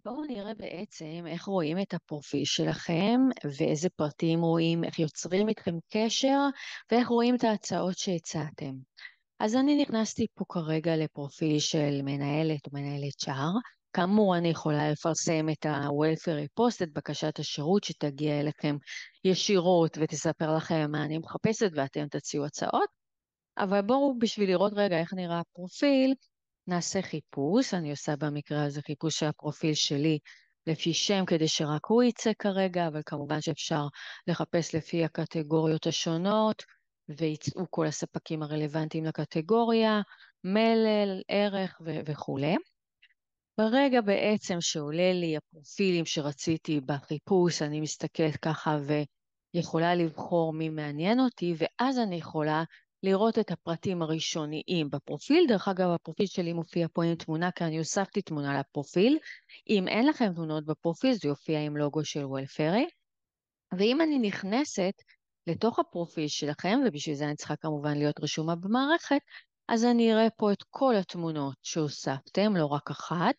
בואו נראה בעצם איך רואים את הפרופיל שלכם ואיזה פרטים רואים, איך יוצרים איתכם קשר ואיך רואים את ההצעות שהצעתם. אז אני נכנסתי פה כרגע לפרופיל של מנהלת או מנהלת שער. כאמור, אני יכולה לפרסם את ה-Welfare Repost, את בקשת השירות שתגיע אליכם ישירות ותספר לכם מה אני מחפשת ואתם תציעו הצעות. אבל בואו בשביל לראות רגע איך נראה הפרופיל, נעשה חיפוש. אני עושה במקרה הזה חיפוש של הפרופיל שלי לפי שם כדי שרק הוא יצא כרגע, אבל כמובן שאפשר לחפש לפי הקטגוריות השונות, ויצאו כל הספקים הרלוונטיים לקטגוריה, מלל, ערך וכו'. ברגע בעצם שעולה לי הפרופילים שרציתי בחיפוש, אני מסתכלת ככה ויכולה לבחור מי מעניין אותי, ואז אני יכולה לראות את הפרטים הראשוניים בפרופיל. דרך אגב, הפרופיל שלי מופיע פה עם תמונה, כי אני הוספתי תמונה לפרופיל. אם אין לכם תמונות בפרופיל, זה יופיע עם לוגו של וולפרי. ואם אני נכנסת לתוך הפרופיל שלכם, ובשביל זה אני צריכה כמובן להיות רשומה במערכת, אז אני אראה פה את כל התמונות שהוספתם, לא רק אחת.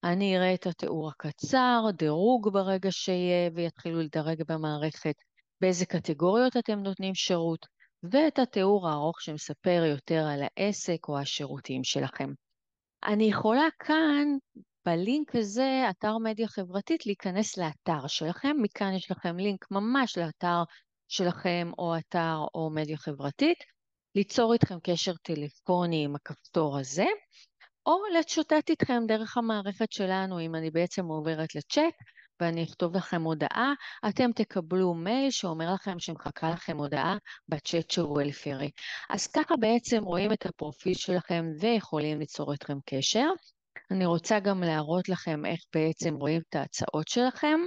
אני אראה את התיאור הקצר, דירוג ברגע שיהיה, ויתחילו לדרג במערכת באיזה קטגוריות אתם נותנים שירות, ואת התיאור הארוך שמספר יותר על העסק או השירותים שלכם. אני יכולה כאן, בלינק הזה, אתר מדיה חברתית, להיכנס לאתר שלכם. מכאן יש לכם לינק ממש לאתר שלכם, או אתר או מדיה חברתית, ליצור איתכם קשר טלפוני עם הכפתור הזה, או לצ'וטט איתכם דרך המערכת שלנו. אם אני בעצם עוברת לצ'אט ואני אכתוב לכם הודעה, אתם תקבלו מייל שאומר לכם שמחכה לכם הודעה בצ'אט של וולפרי. אז ככה בעצם רואים את הפרופיל שלכם ויכולים ליצור איתכם קשר. אני רוצה גם להראות לכם איך בעצם רואים את ההצעות שלכם.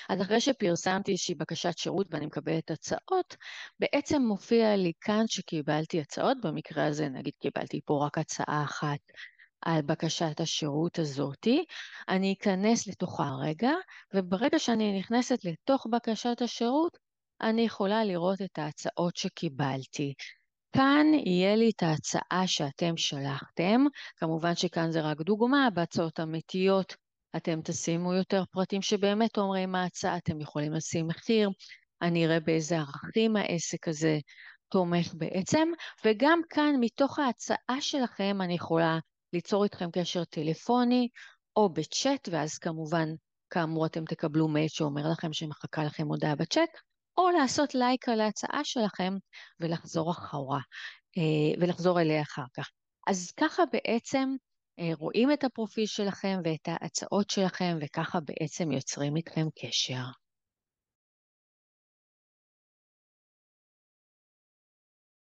אז אחרי שפרסמתי איזושהי בקשת שירות ואני מקבלת הצעות, בעצם מופיע לי כאן שקיבלתי הצעות. במקרה הזה נגיד קיבלתי פה רק הצעה אחת על בקשת השירות הזאתי. אני אכנס לתוכה הרגע, וברגע שאני נכנסת לתוך בקשת השירות, אני יכולה לראות את ההצעות שקיבלתי. כאן יהיה לי את ההצעה שאתם שלחתם. כמובן שכאן זה רק דוגמה, בהצעות אמיתיות אתם תשימו יותר פרטים שבאמת אומרים מה ההצעה, אתם יכולים לשים מחיר, אני אראה באיזה ערכים העסק הזה תומך בעצם, וגם כאן מתוך ההצעה שלכם אני יכולה ליצור איתכם קשר טלפוני או בצ'אט, ואז כמובן, כאמור אתם תקבלו מייל שאומר לכם שמחכה לכם הודעה בצ'אט, או לעשות לייק על ההצעה שלכם ולחזור אחורה, ולחזור אליה אחר כך. אז ככה בעצם רואים את הפרופיל שלכם ואת ההצעות שלכם, וככה בעצם יוצרים איתכם קשר.